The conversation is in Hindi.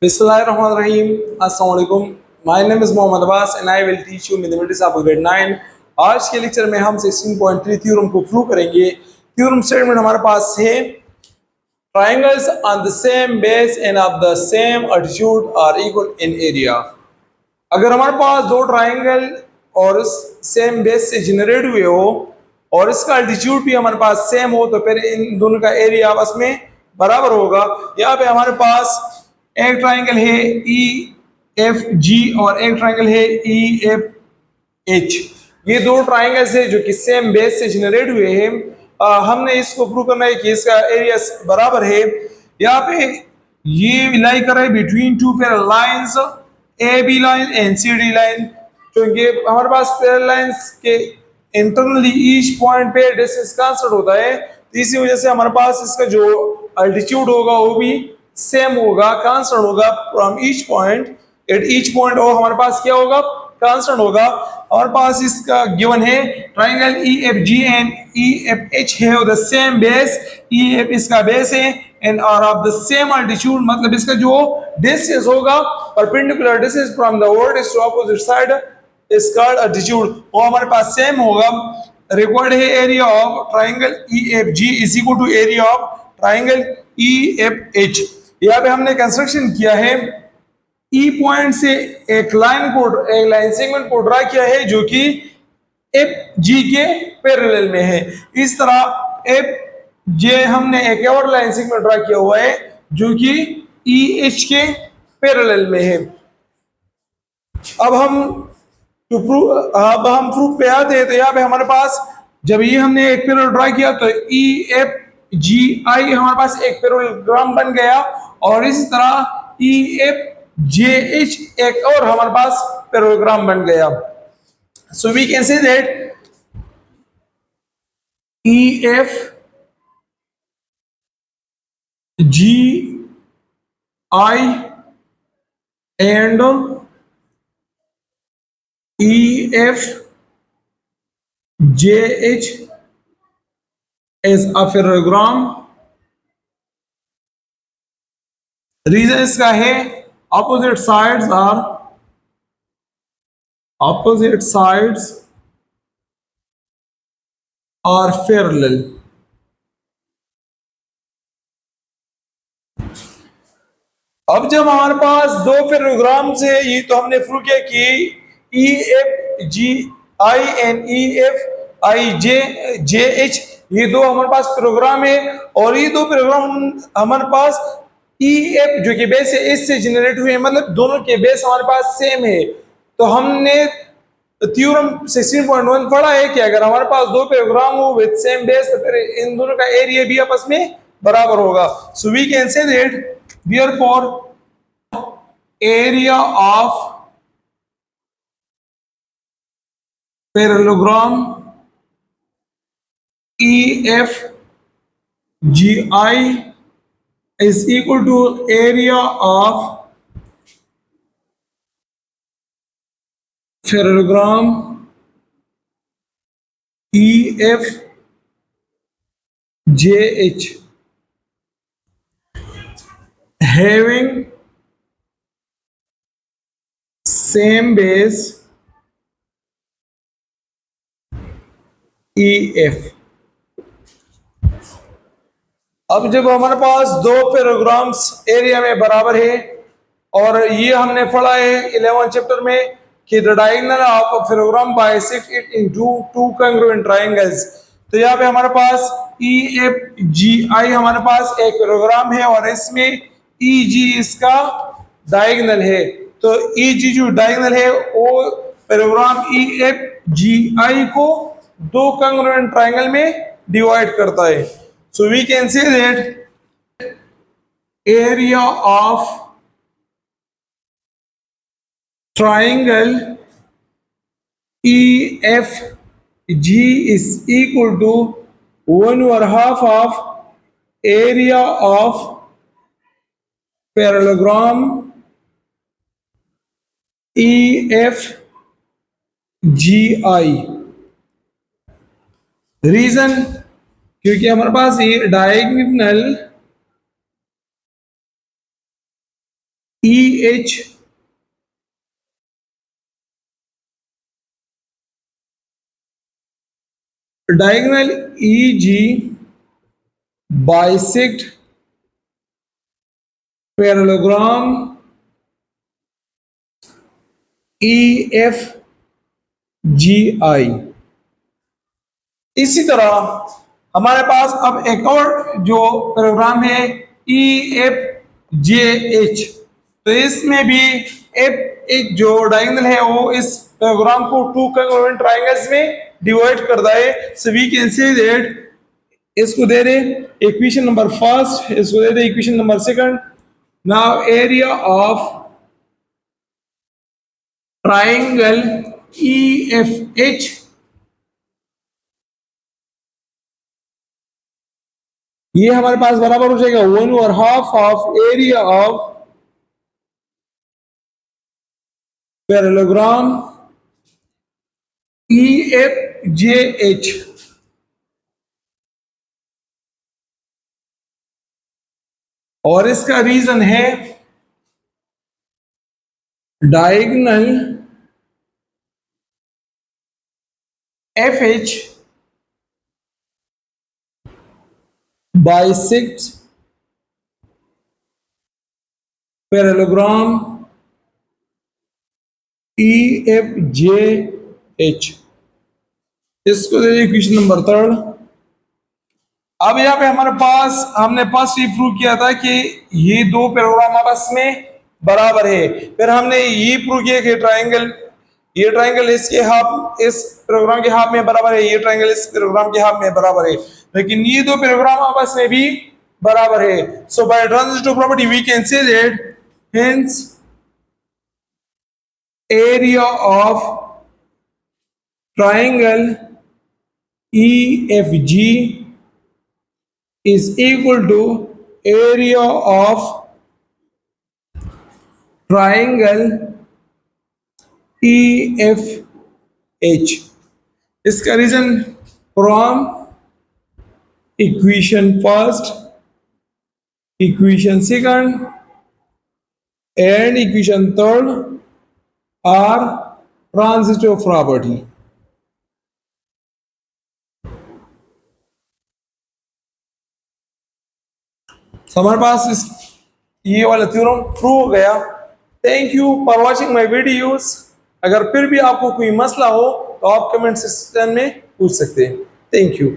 Bismillahirrahmanirrahim. Assalamu alaikum. My name is Mohammad Abbas and I will teach you mathematics of grade 9. आज के लेक्चर में हम 16.3 थ्योरम को प्रूव करेंगे। थ्योरम स्टेटमेंट हमारे पास है triangles on the same base and of the same altitude are equal in area. अगर हमारे पास दो ट्राइंगल और सेम बेस से जनरेट हुए हो और इसका अल्टीट्यूड भी हमारे पास सेम हो तो फिर इन दोनों का एरिया आपस में बराबर होगा। यहाँ पे हमारे पास एक ट्राइंगल है ई एफ जी और एक ट्राइंगल है ई एफ एच। ये दो ट्राइंगल्स है जो कि सेम बेस से जनरेट हुए हैं। हमने इसको प्रूव करना है कि इसका एरिया बराबर है। यहाँ पे ये लाई कर रहा है between two parallel lines A B line and C D line, क्योंकि हमारे पास पैरेलल लाइंस के इंटरनली ईच पॉइंट पे डिस्टेंस कांस्टेंट होता है, तो इसी वजह से हमारे पास इसका जो अल्टीट्यूड होगा वो भी सेम होगा, कांस्टेंट होगा from each point. At each point और हमारे पास क्या होगा, कांस्टेंट होगा। हमारे पास इसका गिवन है triangle E F G and E F H है the same base, E F इसका बेस है and are of the same altitude, मतलब इसका जो डिस्टेंस होगा perpendicular distance from the vertex to opposite side is called altitude, वो हमारे पास सेम होगा। रिक्वायर्ड है area of triangle E F G is equal to area of triangle E F H. यहाँ पे हमने कंस्ट्रक्शन किया है ई पॉइंट से एक लाइन सेगमेंट को ड्रा किया है जो कि एफ जी के पैरेलल में है। इस तरह एफ जे हमने एक और लाइन सेगमेंट ड्रा किया हुआ है जो कि ई एच के पैरेलल में है। अब हम प्रूफ पे आते हैं, तो यहाँ पे हमारे पास जब ये हमने एक पैरेलल ड्रा किया तो ई एफ जी आई हमारे पास एक पैरेललोग्राम बन गया और इसी तरह ई एफ जे एच एक और हमारे पास पैरेललोग्राम बन गया। So we can say that E F G I and E F J H is a parallelogram। Reason इसका है opposite sides are parallel। अब जब हमारे पास दो पैरेललोग्राम्स है, ये तो हमने प्रूव किया कि ई F G I and E F I J H ये दो हमारे पास पैरेललोग्राम है और ये दो पैरेललोग्राम हमारे पास ई एफ जो कि बेस है इससे जनरेट हुए हैं, मतलब दोनों के बेस हमारे पास सेम है। तो हमने थ्योरम 16.1 पढ़ा है कि अगर हमारे पास दो पैरेललोग्राम हो विद सेम बेस तो फिर इन दोनों का एरिया भी आपस में बराबर होगा। So we can say that therefore area of parallelogram EFGI is equal to area of parallelogram EFJH having same base EF। अब जब हमारे पास दो पैरेललोग्राम्स एरिया में बराबर है और ये हमने पढ़ा है 11 चैप्टर में कि the diagonal of a parallelogram bisect it into two congruent triangles. तो यहाँ पे हमारे पास ई एफ जी आई हमारे पास एक पैरेललोग्राम है और इसमें ई जी इसका डायगोनल है, तो ई जी जो डायगोनल है वो पैरेललोग्राम ई एफ जी आई को दो कांग्रुएंट ट्रायंगल में डिवाइड करता है। So we can say that area of triangle EFG is equal to 1/2 of area of parallelogram EFGI। Reason क्योंकि हमारे पास ये diagonal EH diagonal EG bisect parallelogram EFGI। इसी तरह हमारे पास अब एक और जो प्रोग्राम है EFJH। तो इसमें भी एफ एक जो डायगोनल है वो इस प्रोग्राम को टू कॉन्ग्रुएंट ट्रायंगल्स में डिवाइड करता है। So we can say that इसको दे रहे इक्वेशन नंबर फर्स्ट, इसको दे रहे equation number second. Now area of triangle EFH ये हमारे पास बराबर हो जाएगा 1/2 of area of parallelogram EFJH। और इसका रीजन है diagonal FH bisects parallelogram EFJH। इसको दे इक्वेशन नंबर थर्ड। अब यहाँ पे हमारे पास हमने फर्स्ट ही प्रूव किया था कि ये दो पैराग्राम आपस में बराबर है। फिर हमने ये प्रूव किया कि ये ट्रायंगल इसके हाफ इस पैराग्राम के हाफ में बराबर है, ये ट्रायंगल इस पैराग्राम के हाफ में बराबर है, लेकिन ये दो पैराग्राम आपस में भी बराबर है। So by transitive property we can say that hence area of triangle EFG is equal to area of triangle EFH। इसका reason from equation first, equation second and equation third are transitive property. हमारे पास ये वाला थ्योरम प्रूव हो गया। Thank you for watching my videos. अगर फिर भी आपको कोई मसला हो तो आप कमेंट सेक्शन में पूछ सकते हैं। Thank you.